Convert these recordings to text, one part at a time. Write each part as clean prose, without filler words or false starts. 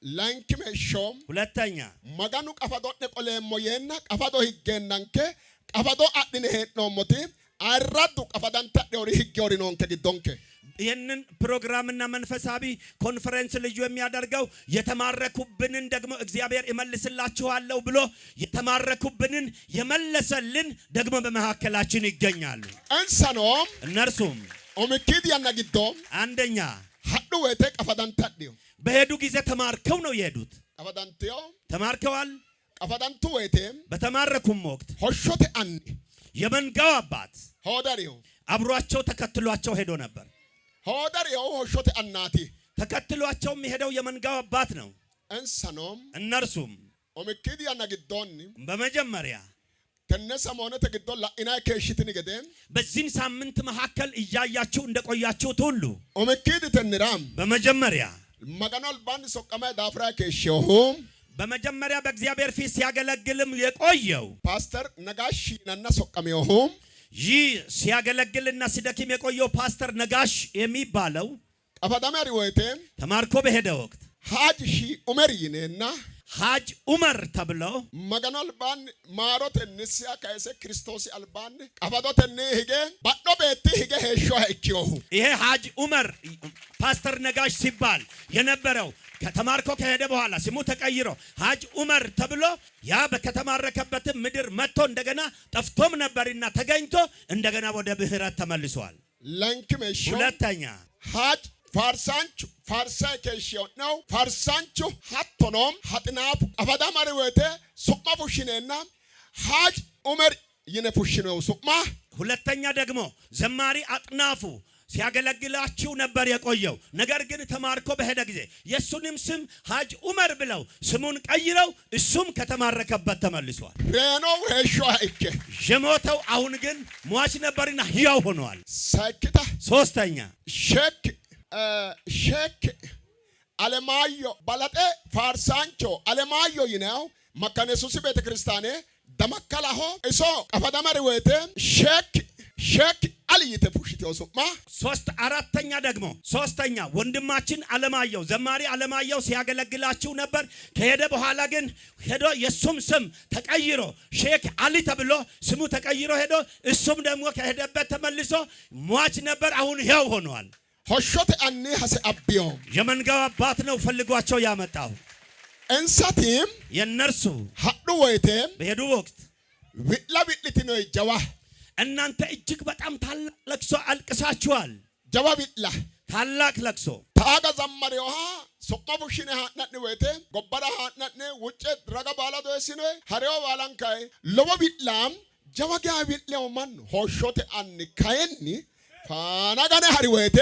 ላንኪም ሾም ሁለተኛ ማጋኑ ቀፋዶት ቆሌሞ የና ቀፋዶ ህገናንከ ቀፋዶ አድነ ሄድነው ሞቲ አራዱ ቀፋዳንታ ዶሪ ህገውሪ ነውንከ ግዶንከ ይህንን ፕሮግራምና መንፈሳዊ ኮንፈረንስ ልዩ የሚያደርገው የተማረኩብንን ደግሞ እግዚአብሔር ይመልስላችኋለሁ ብሎ የተማረኩብንን የመለሰልን ደግሞ በመሐከላችን ይገኛሉ። አንሰኖም እነርሱም ኦምኪድ ያናግዶም አንደኛ ሀዱ ወቴ ቀፋዳንታ ዲው በሄዱ ጊዜ ተማርከው ነው የሄዱት። ቀፋዳንቲዮ ተማርከዋል። ቀፋዳንቱ ወቴ በተማረኩም ወቅት ሆሾቴ አን የመንጋው አባት ሆዳሪዮ አብሯቸው ተከትሏቸው ሄዶ ነበር። ሆዳሪዮ ሆሾቴ አናቲ ተከትሏቸው የሚሄደው የመንጋው አባት ነው። እንሰኖም እነርሱም ኦምኪድ ያናግዶን በመጀመሪያ ተነሰሞነ ተግዶ ላኢና ከሽትን ገደም በዚህን ሳምንት መሐከል እያያችሁ እንደቆያችሁት ሁሉ ኦምኪድ ተንራም በመጀመሪያ ማጋኖል ባን ሶቀማ ዳፍራ ከሽሁም በመጀመሪያ በእግዚአብሔር ፊት ሲያገለግልም የቆየው ፓስተር ነጋሽ ነና ሶቀሜሁም ይህ ሲያገለግልና ሲደክም የቆየው ፓስተር ነጋሽ የሚባለው ቀፋዳማሪ ወይቴ ተማርኮ በሄደ ወቅት ሀጅ ሺ ዑመር ይነና ሀጅ ዑመር ተብሎ ማጋኖል ባን ማሮት ንስያ ካይሰ ክርስቶስ አልባን ቀፋዶት ሄገ ባዶ ቤት ሄገ ሄሾ አይኪው ይሄ ሀጅ ዑመር ፓስተር ነጋሽ ሲባል የነበረው ከተማርኮ ከሄደ በኋላ ስሙ ተቀይሮ ሀጅ ዑመር ተብሎ ያ በከተማረከበት ምድር መጥቶ እንደገና ጠፍቶም ነበርና ተገኝቶ እንደገና ወደ ብህረት ተመልሷል። ላንኪሜሾ ሁለተኛ ሀጅ ፋርሳንቹ ፋርሳ ከሽዮ ነው ፋርሳንቹ ሀቶኖም ሀጥናፍ አፋዳማሪ ወቴ ሱማ ፉሽኔና ሀጅ ዑመር ይነፉሽነው ሱማ ሁለተኛ ደግሞ ዘማሪ አጥናፉ ሲያገለግላችሁ ነበር የቆየው። ነገር ግን ተማርኮ በሄደ ጊዜ የሱንም ስም ሀጅ ዑመር ብለው ስሙን ቀይረው እሱም ከተማረከበት ተመልሷል። ሬኖ ሄሾ አይከ የሞተው አሁን ግን ሟች ነበርና ሕያው ሆኗል። ሳይክታ ሶስተኛ ሼክ አለማዮ ባላጤ ፋርሳንቾ አለማዮ ይነው መካነ ኢየሱስ ቤተክርስቲያን ደመከላሆ እሶ ቀፋዳማሪ ወቴ ሼክ አልይተ ፑሽቴው ሱማ ሶስተኛ ወንድማችን አለማየሁ ዘማሪ አለማየሁ ሲያገለግላችሁ ነበር። ከሄደ በኋላ ግን ሄዶ የሱም ስም ተቀይሮ ሼክ አሊ ተብሎ ስሙ ተቀይሮ ሄዶ እሱም ደግሞ ከሄደበት ተመልሶ ሟች ነበር፣ አሁን ሕያው ሆኗል። ሆሾቴ አኒ ሐሰ አብዮ የመንጋው አባት ነው ፈልጓቸው ያመጣው። እንሳቲም የነርሱ ሀዱ ወይቴ በሄዱ ወቅት ቢላቢልቲ ነው ጀዋ እናንተ እጅግ በጣም ታላቅ ለቅሶ አልቅሳችኋል። ጀዋ ቢላ ታላቅ ለቅሶ ታጋ ዘማሪውሃ ሶቀቡሽኔ ሃናኒ ወይቴ ጎበራ ሃናኒ ውጭ ድረጋ ባላ ዶሲኔ ሀሪዮ ባላንካይ ሎቦ ቢላም ጀዋ ጋ ቢለው ማን ሆሾቴ አኒ ካየኒ ፋናጋኔ ሀሪ ወይቴ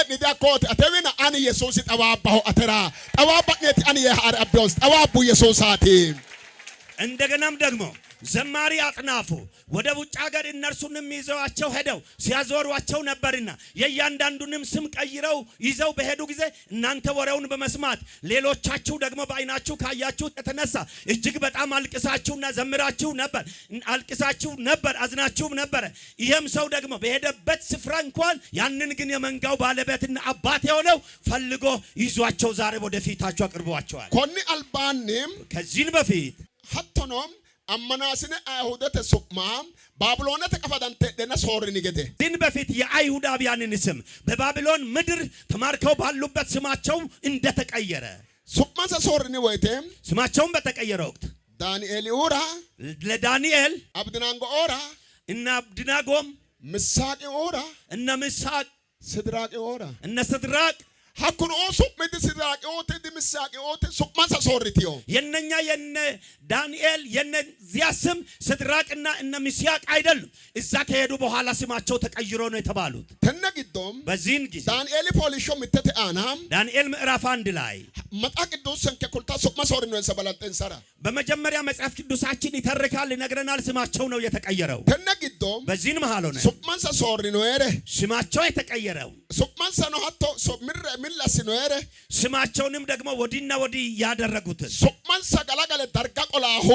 ኒዳኮት አተዊና አኒ ኢየሱስ ጠባባሁ አተራ ጠባባኔት አኒ የሃር አብዮስ ጠባቡ ኢየሱሳቲ እንደገናም ደግሞ ዘማሪ አጥናፉ ወደ ውጭ ሀገር እነርሱንም ይዘዋቸው ሄደው ሲያዞሯቸው ነበርና የእያንዳንዱንም ስም ቀይረው ይዘው በሄዱ ጊዜ እናንተ ወሬውን በመስማት ሌሎቻችሁ ደግሞ በዓይናችሁ ካያችሁ የተነሳ እጅግ በጣም አልቅሳችሁና ዘምራችሁ ነበር አዝናችሁም ነበር። ይሄም ሰው ደግሞ በሄደበት ስፍራ እንኳን ያንን ግን የመንጋው ባለቤትና አባት የሆነው ፈልጎ ይዟቸው ዛሬ ወደ ፊታችሁ አቅርቧቸዋል። ኮኒ አልባንም ከዚህን በፊት ሀቶኖም አመናስነ አይሁደተ ሱማም ባቢሎን ተቀፈዳንተ ደና ሶርኒ ገደ din በፊት የአይሁዳውያንን ስም በባቢሎን ምድር ተማርከው ባሉበት ስማቸው እንደተቀየረ ሱማን ሶርኒ ወይቴ ስማቸውን በተቀየረ ወቅት ዳንኤል ኦራ ለዳንኤል አብድናጎ ኦራ እና አብድናጎም ምሳቅ ኦራ እና ምሳቅ ስድራቅ ኦራ እና ስድራቅ ሀኩን ኦሱ ምድስራቅ ኦቴ ድምሳቅ ኦቴ ሱማን ሶርቲዮ የነኛ የነ ዳንኤል የነ ዚያስም ስድራቅና እነ ሚስያቅ አይደሉም። እዛ ከሄዱ በኋላ ስማቸው ተቀይሮ ነው የተባሉት። ተነግዶም በዚህን ጊዜ ዳንኤል ፖሊሾ ምተተ አናም ዳንኤል ምዕራፍ 1 ላይ መጣ ቅዱስ ሰንከኩልታ ሱማ ሶርኒ ነው ሰባላንተን ሰራ በመጀመሪያ መጽሐፍ ቅዱሳችን ይተርካል ይነግረናል። ስማቸው ነው የተቀየረው። ተነግዶም በዚህን መሃል ሆነ ሱማን ሶርኒ ነው ኤረ ስማቸው የተቀየረው ሱማን ሰኖ ሀቶ ሶምረ ሚላስ ነው ኤረ ስማቸውንም ደግሞ ወዲና ወዲ ያደረጉት ሱማን ሰጋላጋለ ዳርጋ ቆላሁ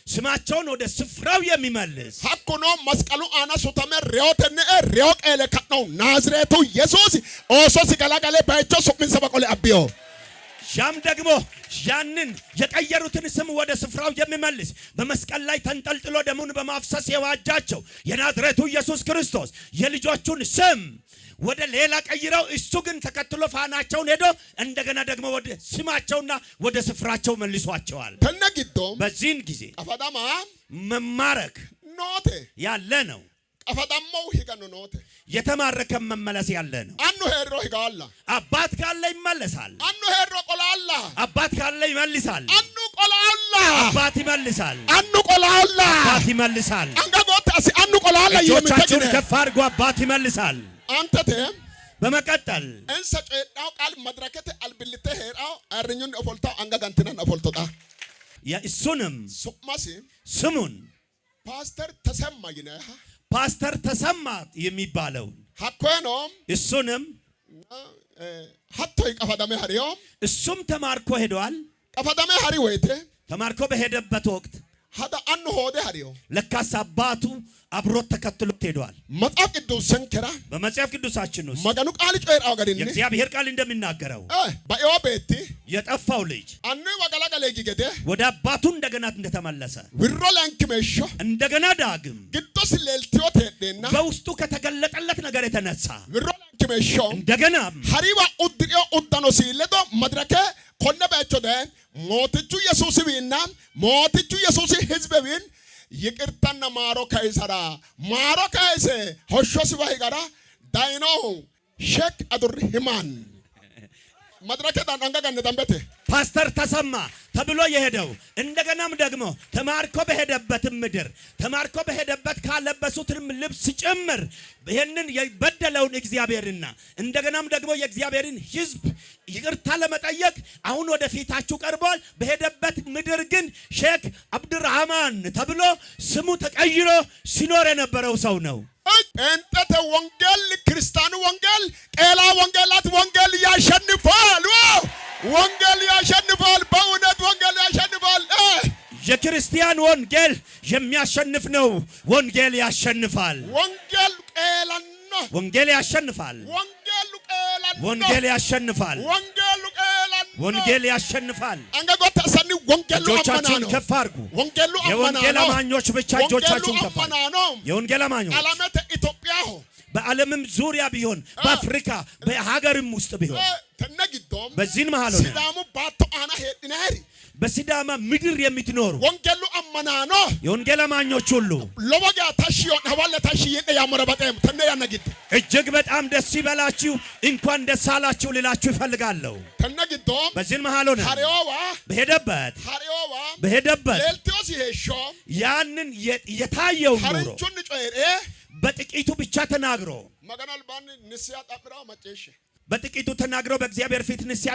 ስማቸውን ወደ ስፍራው የሚመልስ ሀኩኖ መስቀሉ አናሱተመ ሪዮተነ ሪዮ ቀለ ከነው ናዝሬቱ ኢየሱስ ኦሶ ሲጋላጋለ ባይቾ ሱምን ሰበቆለ አብዮ ያም ደግሞ ያንን የቀየሩትን ስም ወደ ስፍራው የሚመልስ በመስቀል ላይ ተንጠልጥሎ ደሙን በማፍሰስ የዋጃቸው የናዝሬቱ ኢየሱስ ክርስቶስ የልጆቹን ስም ወደ ሌላ ቀይረው እሱ ግን ተከትሎ ፋናቸውን ሄዶ እንደገና ደግሞ ወደ ስማቸውና ወደ ስፍራቸው መልሷቸዋል። ተነግዶ በዚህን ጊዜ አፈዳማ መማረክ ኖቴ ያለ ነው። አፈዳማው ሂገኑ ኖቴ የተማረከ መመለስ ያለ ነው። አኑ ሄሮ ሂጋላ አባት ካለ ይመለሳል። አኑ ሄሮ ቆላላ አባት ካለ ይመልሳል። አኑ ቆላላ አባት ይመልሳል። አኑ ቆላላ አባት ይመልሳል። አንገጎታሲ አኑ ቆላላ እጆቻችሁን ከፍ አድርጎ አባት ይመልሳል። አንተቴ በመቀጠል እንሰ ጨዳው ቃል መድረከተ አልብልተ ሄራው አርኙን አፎልታው አንጋጋንተናን አፎልቶታ የእሱንም ሱማሲ ስሙን ፓስተር ተሰማ ይነሃ ፓስተር ተሰማ የሚባለው ሀኮኖም እሱንም ሀቶይ ቀፈዳሜ ሀሪዮም እሱም ተማርኮ ሄዷል። ቀፈዳሜ ሀሪ ወይቴ ተማርኮ በሄደበት ወቅት ሀዳ አኑ ሆዴ ሀሪዮ ለካስ አባቱ አብሮት ተከትሎት ሄዷል። መጽሐፍ ቅዱስ ሰንከራ በመጽሐፍ ቅዱሳችን ውስጥ መገኑ ቃል ጨራው ገድኒ የእግዚአብሔር ቃል እንደሚናገረው ባዮ ቤቲ የጠፋው ልጅ አኑ ወገላገለ ጊገደ ወደ አባቱ እንደገና እንደተመለሰ ዊሮ ላንክመሾ እንደገና ዳግም ግዶስ ሌልቲዮ ተደና በውስጡ ከተገለጠለት ነገር የተነሳ ዊሮ ላንክመሾ እንደገና ሀሪባ ኡድሪዮ ኡዳኖ ሲለዶ መድረከ ኮነበቾ ደ ሞትቹ ኢየሱስ ቢና ሞትቹ ኢየሱስ ህዝብ ቢን ይቅርታና ማሮ ከይሰራ ማሮ ከይሰ ሆሾስ ባይጋራ ዳይኖ ሼክ አዱር ሂማን መድረከ ዳንጋ ጋነ ዳንበቴ ፓስተር ተሰማ ተብሎ የሄደው እንደገናም ደግሞ ተማርኮ በሄደበት ምድር ተማርኮ በሄደበት ካለበሱትም ልብስ ጭምር ይሄንን የበደለውን እግዚአብሔርና እንደገናም ደግሞ የእግዚአብሔርን ሕዝብ ይቅርታ ለመጠየቅ አሁን ወደ ፊታችሁ ቀርቧል። በሄደበት ምድር ግን ሼክ አብዱራህማን ተብሎ ስሙ ተቀይሮ ሲኖር የነበረው ሰው ነው። እንጠተ ወንጌል ክርስቲያኑ ወንጌል ቄላ ወንጌላት ወንጌል ያሸንፋል። ወንጌል ያሸንፋል። በእውነት ወንጌል ያሸንፋል። የክርስቲያን ወንጌል የሚያሸንፍ ነው። ወንጌል ያሸንፋል። ወንጌል ቄላና ወንጌል ያሸንፋል። ወንጌል ቄላና ወንጌል ያሸንፋል። ወንጌል ቄላና ወንጌል ያሸንፋል። አንገጎታ ሰኒ ወንጌሉ አማና እጆቻችሁን ነው። ከፍ አድርጉ። ወንጌሉ አማና ነው። የወንጌል አማኞች ብቻ እጆቻችሁን ከፍ አድርጉ። የወንጌል አማኞች አላመተ ኢትዮጵያ በዓለምም ዙሪያ ቢሆን በአፍሪካ በሀገርም ውስጥ ቢሆን ተነግዶም በዚህን መሃል ሆነ ሲዳሙ ባቶ አና ሄድናሪ በሲዳማ ምድር የምትኖሩ ወንጌሉ አማናኖ የወንጌል አማኞች ሁሉ ለወጋ ታሽዮ ነባለ ታሽየ ያመረበጠም ተነ ያነግድ እጅግ በጣም ደስ ይበላችሁ፣ እንኳን ደስ አላችሁ ልላችሁ ይፈልጋለሁ። ተነግዶም በዚህን መሃል ሆነ ሐሪዮዋ በሄደበት ሌልቲዮስ ይሄሾ ያንን የታየው ኑሮ ሐሪቹን ጮኤ በጥቂቱ ብቻ ተናግሮ መገናል ባን ንስያ ጣብራው መጨሽ በጥቂቱ ተናግሮ በእግዚአብሔር ፊት ንስያ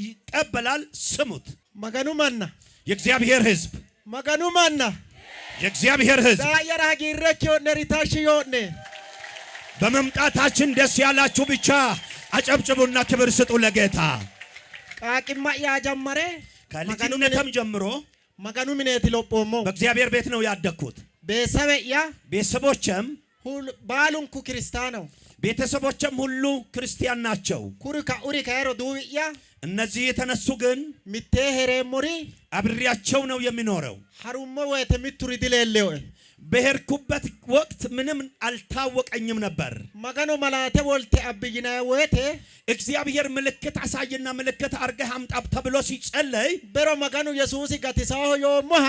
ይቀበላል። ስሙት። መገኑ ማና የእግዚአብሔር ሕዝብ መገኑ ማና የእግዚአብሔር ሕዝብ ዳየራ ጊረክ ነሪታሽ ይሆነ በመምጣታችን ደስ ያላችሁ ብቻ አጨብጭቡና ክብር ስጡ ለጌታ። ቃቂማ ያጀመረ ከልጅነቴም ጀምሮ መገኑ ምኔት ሎጶሞ በእግዚአብሔር ቤት ነው ያደግኩት። ቤተሰቦችም ባሉንኩ ክርስቲያኖ ቤተሰቦችም ሁሉ ክርስቲያን ናቸው። ኩሪካ ኡሪካ ያሮ ዱብያ እነዚህ የተነሱ ግን ሚቴ ሄሬሞሪ አብሬያቸው ነው የሚኖረው። ሐሩሞ ወተ ሚቱሪ ድሌሌው በሄድኩበት ወቅት ምንም አልታወቀኝም ነበር። መገኑ መላቴ ወልቴ አብይና ወተ እግዚአብሔር ምልክት አሳይና ምልክት አርገህ አምጣ ተብሎ ሲጸለይ በሮ መገኑ ኢየሱስ ጋቲሳው ዮሞሃ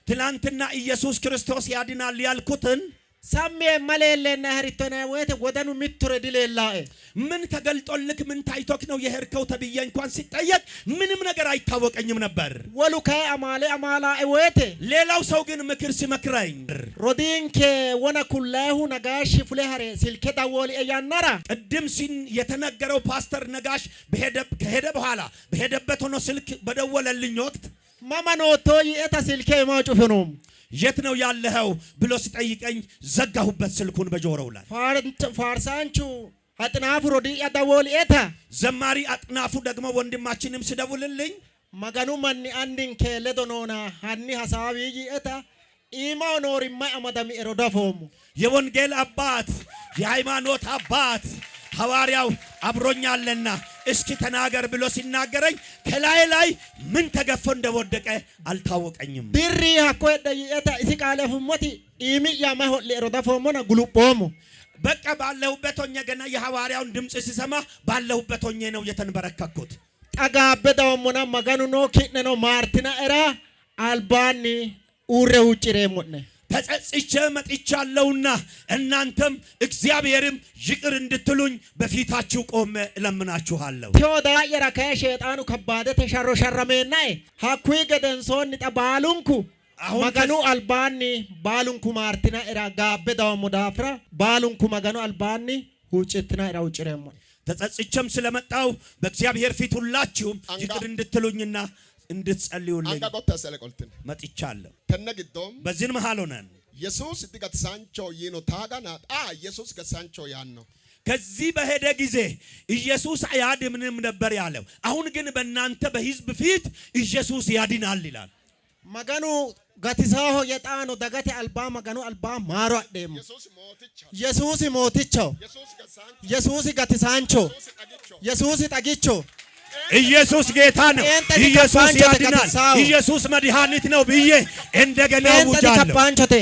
ትላንትና ኢየሱስ ክርስቶስ ያድናል ያልኩትን ሳሜ መለለና ህሪቶና ወተ ወደኑ ሚቱሪ ድሌላኤ ምን ተገልጦልክ ምን ታይቶክ ነው የሄድከው ተብዬ እንኳን ሲጠየቅ ምንም ነገር አይታወቀኝም ነበር። ወሉከ አማላ ወተ ሌላው ሰው ግን ምክር ሲመክረኝ ሮዲንከ ወና ኩላሁ ነጋሽ ፍለሃሬ ሲልከ ዳወል ያናራ ቅድም ሲን የተነገረው ፓስተር ነጋሽ ከሄደ በኋላ በሄደበት ሆኖ ስልክ በደወለልኝ ወቅት ማማኖቶ የታ ሲልከ ማጩፈኖም የት ነው ያለኸው ብሎ ሲጠይቀኝ ዘጋሁበት ስልኩን በጆሮው ላይ። ፋርሳንቹ አጥናፉ ሮዲ ያዳወል ኤታ ዘማሪ አጥናፉ ደግሞ ወንድማችንም ሲደውልልኝ መገኑ ማን አንድን ከለዶኖና ሃኒ ሐሳቢ ኤታ ኢማው ኖሪማ አማዳሚ ኤሮዳፎም የወንጌል አባት የሃይማኖት አባት ሐዋርያው አብሮኛልና እስኪ ተናገር ብሎ ሲናገረኝ ከላይ ላይ ምን ተገፎ እንደወደቀ አልታወቀኝም። ብሪ ሀኮ ደይታ እሲ ቃለ ፍሞቲ ኢሚያ ማሆል ሮዳፎሞና ጉሉቦሙ በቃ ባለሁበት ሆኜ ገና የሐዋርያውን ድምጽ ሲሰማ ባለሁበት ሆኜ ነው የተንበረከኩት። ጠጋበዳውሞና መጋኑ ኖ ኪነኖ ማርቲና ኤራ አልባኒ ኡሬው ጭሬሞነ ተጸጽቼ መጥቻለሁና እናንተም እግዚአብሔርም ይቅር እንድትሉኝ በፊታችሁ ቆሜ እለምናችኋለሁ። ቴዎዳ የራከ ሸይጣኑ ከባደ ተሸሮ ሸረመናይ ሀኩይ ገደንሶን ጠባሉንኩ መጋኑ አልባኒ ባሉንኩ ማርቲና ኤራ ጋበዳው ሙዳፍራ ባሉንኩ መጋኑ አልባኒ ሁጭትና ኤራ ውጭሬሞ ተጸጽቼም ስለመጣው በእግዚአብሔር ፊት ሁላችሁም ይቅር እንድትሉኝና እንድትጸልዩልኝ መጥቻለሁ። በዚህ መሃል ሆነን ኢየሱስ ድገትሳንቾ ይኖ ታጋና ኢየሱስ ገሳንቾ ያን ነው። ከዚህ በሄደ ጊዜ ኢየሱስ አያድንም ነበር ያለው። አሁን ግን በእናንተ በሕዝብ ፊት ኢየሱስ ያድናል ይላል። መጋኑ ጋቲሳሆ የጣኖ ደጋቴ አልባ መጋኑ አልባ ማሮ አደሙ ኢየሱስ ሞቲቾ ኢየሱስ ጋቲሳንቾ ኢየሱስ ጠጊቾ ኢየሱስ ጌታ ነው። ኢየሱስ ያድናል። ኢየሱስ መድኃኒት ነው ብዬ እንደገና ውጃለሁ። ካፓንቾቴ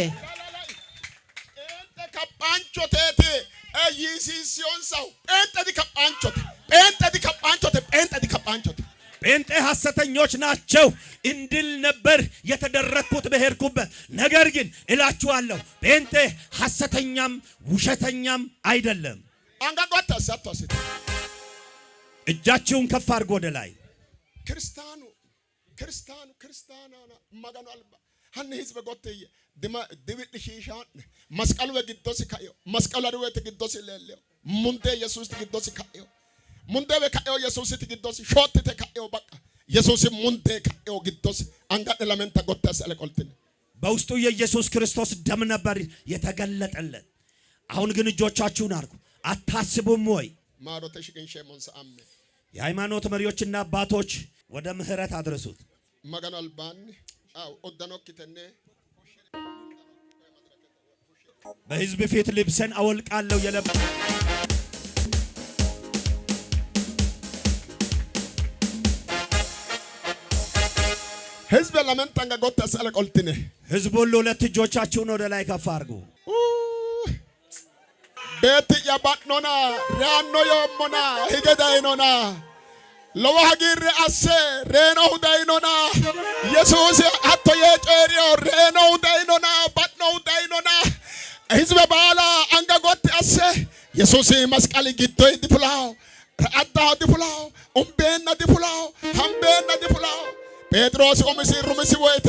ጴንጤ ሐሰተኞች ናቸው እንድል ነበር የተደረኩት በሄድኩበት። ነገር ግን እላችኋለሁ ጴንጤ ሐሰተኛም ውሸተኛም አይደለም። እጃችሁን ከፍ አድርጎ ወደ ላይ ክርስቲያኑ መጋኑ አልባ ሀኒ ህዝብ ጎተየ ድብድ ሺሻን መስቀሉ በግዶስ ካዮ መስቀሉ አድወት ግዶስ ለለው ሙንዴ ኢየሱስ ግዶስ ካዮ ሙንዴ በካዮ ኢየሱስ ግዶስ ሾት ተካዮ በቃ ኢየሱስ ሙንዴ ካዮ ግዶስ አንጋደ ለመንታ ጎተስ አለቆልትን በውስጡ የኢየሱስ ክርስቶስ ደም ነበር የተገለጠለት። አሁን ግን እጆቻችሁን አርጉ። አታስቡም ወይ? ማሮተሽ ግን ሸሞንስ አሜ የሃይማኖት መሪዎችና አባቶች ወደ ምህረት አድርሱት። መጋኑ አልባን ኦደኖክተነ በሕዝብ ፊት ልብሰን አወልቃለሁ የለም ህዝብ ለምን ተንገጎት ተሰለቆልትነ ሕዝብ ሁሉ ሁለት እጆቻችሁን ወደ ላይ ከፍ አድርጉ። ቤት ያባቅኖና ራኖ የሞና ሂገዳይኖና ለዋጊር አሰ ሬኖ ዳይኖና ኢየሱስ አቶ የጨሪዮ ሬኖ ዳይኖና ባቅኖ ዳይኖና ህዝብ ባላ አንገጎት አሰ ኢየሱስ መስቀል ግዶይ ዲፍላው አዳ ዲፍላው ኡምቤና ዲፍላው ሃምቤና ዲፍላው ጴጥሮስ ሩምሲ ወይቴ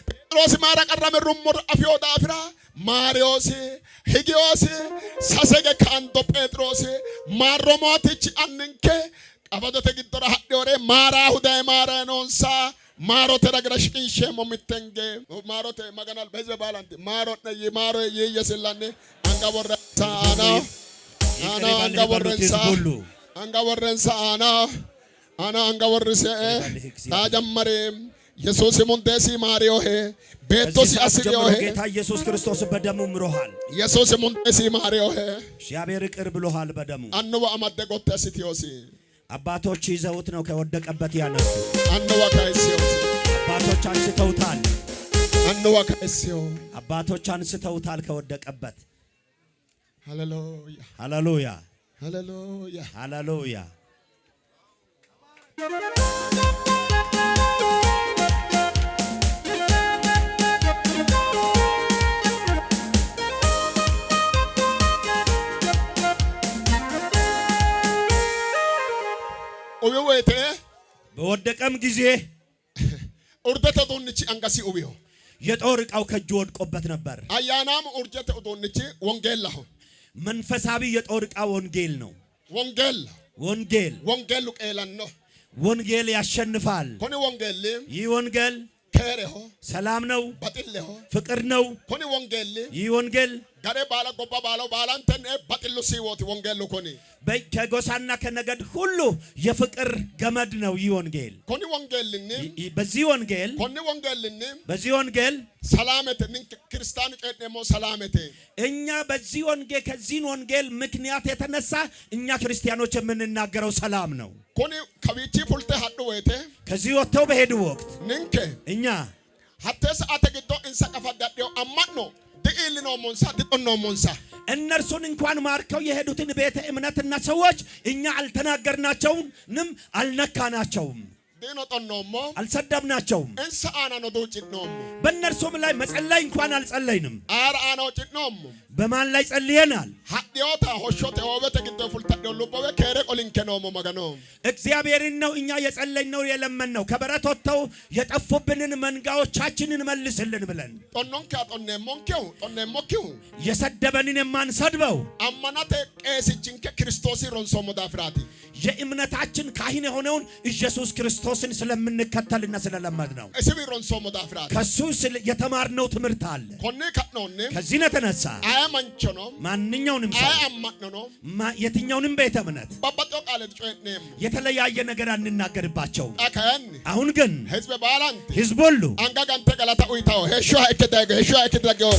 ጴጥሮስ ማራቀረመ ሩሙር አፍዮ ዳፍራ ማሪዮስ ሂጊዮስ ሳሰገ ካንዶ ጴጥሮስ ማሮሞቲች አንንከ ቀበዶተ ግዶራ ሀዲዮሬ ማራ ሁዳይ ማራ ኖንሳ ማሮተ ረግረሽቅን ሸሞ ሚተንገ ማሮተ መገናል በህዝብ ባላንት ማሮት ነይ ማሮ የየስላኔ አንጋወረንሳ አና አንጋወረንሳ አና አንጋወርሰ ታጀመረ ኢየሱስ ሙንደሲ ማሪዮ ሄ ቤቶሲ አስሪዮ ሄ ጌታ ኢየሱስ ክርስቶስ በደሙ ምሮሃል። ኢየሱስ ሙንደሲ ማሪዮ ሄ እግዚአብሔር ይቅር ብሎሃል በደሙ። አንዋ አማደጎት አስቲዮሲ አባቶች ይዘውት ነው ከወደቀበት ያነሱ። አንዋ ካይሲዮሲ አባቶች አንስተውታል። አንዋ ካይሲዮ አባቶች አንስተውታል ከወደቀበት። ሃሌሉያ ሃሌሉያ ሃሌሉያ ሃሌሉያ። ኦቤወቴ በወደቀም ጊዜ ኡርደተ ዶንቺ አንጋሲ ኦቤዮ የጦር ዕቃው ከእጁ ወድቆበት ነበር። አያናም ኡርጀተ ዶንቺ ወንጌል ነው። መንፈሳዊ የጦር ዕቃ ወንጌል ነው። ወንጌል ቄላን ነው። ወንጌል ያሸንፋል። ኮኒ ወንጌል ይህ ወንጌል ከረሆ ሰላም ነው፣ ባጥልሆ ፍቅር ነው። ኮኒ ወንጌል ይህ ወንጌል ጋሬ ባላ ጎባ ባላው ባላንተን በጥሉ ሲወት ወንጌል ኮኒ ከጎሳና ከነገድ ሁሉ የፍቅር ገመድ ነው ይህ ወንጌል። ኮኒ ወንጌል በዚህ ወንጌል ኮኒ ወንጌል በዚህ ወንጌል ሰላምት ክርስቲያኑ ጨደሞ ሰላምት እኛ በዚህ ወንጌል ከዚህ ወንጌል ምክንያት የተነሳ እኛ ክርስቲያኖች የምንናገረው ሰላም ነው። ኮኒ ከቢቺ ፉልተ ሀዱ ወይቴ ከዚህ ወጥተው በሄዱ ወቅት ንንከ እኛ ሀተስ አተግዶ እንሰቀፈዳዴው አማኖ ድኢልኖ ሞንሳ ድጦኖ ሞንሳ እነርሱን እንኳን ማርከው የሄዱትን ቤተ እምነትና ሰዎች እኛ አልተናገርናቸውም፣ አልነካናቸውም፣ ዲኖ ጦኖሞ አልሰደብናቸውም። እንሳ አና ነው ዶጭኖሞ በእነርሱም ላይ መጸለይ እንኳን አልጸለይንም። አር አናው ጭኖሞ በማን ላይ ጸልየናል? ሀዲዮታ ሆሾተ ወበተ ግደ ፉልታዶ ሉቦበ ከረ ቆሊንከኖሞ መገኖ እግዚአብሔርን ነው እኛ የጸለይነው የለመንነው ከበረት ወጥተው የጠፉብንን መንጋዎቻችንን መልስልን ብለን ጦኖንካ ጦኔሞኪው የሰደበንን የማንሰድበው አማናተ ቄስችን ከክርስቶስ ሮንሶሞ ዳፍራቲ የእምነታችን ካህን የሆነውን ኢየሱስ ክርስቶስን ስለምንከተልና ስለለመድ ነው። እስቢ ሮንሶሞ ዳፍራቲ ከሱ የተማርነው ትምህርት አለ። ኮኔ ከኖኔ ከዚህ የተነሳ አያማንቾኖ ማንኛውንም ሰው አያማንኖ የትኛውንም ቤተ እምነት ባባጦ ቃል ጮኔም የተለያየ ነገር አንናገርባቸው። አካያን አሁን ግን ህዝብ ባላንት ህዝብ ሁሉ አንጋጋንተ ገላታ ኡይታው ሄሾ እከዳገ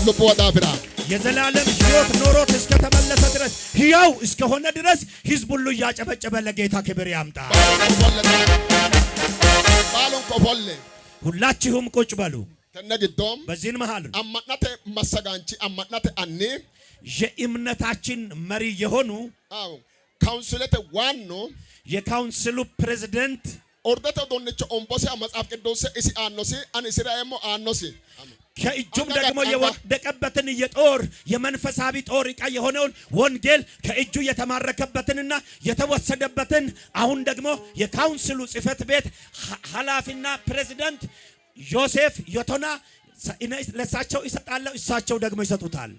ልቦ ዳፍራ የዘላለም ሕይወት ኖሮት እስከተመለሰ ድረስ ሕያው እስከሆነ ድረስ ህዝብ ሁሉ እያጨበጨበ ለጌታ ክብር ያምጣ። ባሎን ኮፎለ ሁላችሁም ቁጭ በሉ። ተነግዶም በዚህን መሃል አማናተ መሰጋንቺ አማናተ አኔ የእምነታችን መሪ የሆኑ ካውንስለተ ዋኖ የካውንስሉ ፕሬዝዳንት ኦርደተ ዶንቸ ኦምቦሲ መጽሐፍ ቅዱስ እሲ አኖሲ አን እስራኤል አኖሲ ከእጁም ደግሞ የወደቀበትን የጦር የመንፈሳዊ ጦር ዕቃ የሆነውን ወንጌል ከእጁ የተማረከበትንና የተወሰደበትን አሁን ደግሞ የካውንስሉ ጽሕፈት ቤት ኃላፊና ፕሬዝዳንት ዮሴፍ ዮቶና ለሳቸው ይሰጣለው፣ እሳቸው ደግሞ ይሰጡታል።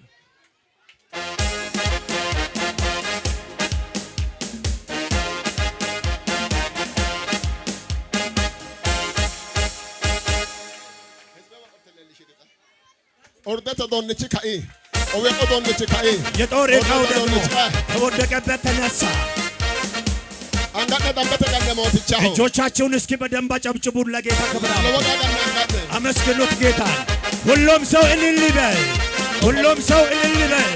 ኦርደተ ዶንቺ ካኢ ኦዌቆ ዶንቺ ካኢ የጦር ዕቃው ደግሞ ከወደቀበት ተነሳ። አንጋደ ዳምበተ ቀነሞትቻው እጆቻችሁን እስኪ በደንብ አጨብጭቡ። ለጌታ ክብር አመስግኑት። አመስግኑት ጌታ። ሁሉም ሰው እልል ይበል። ሁሉም ሰው እልል ይበል።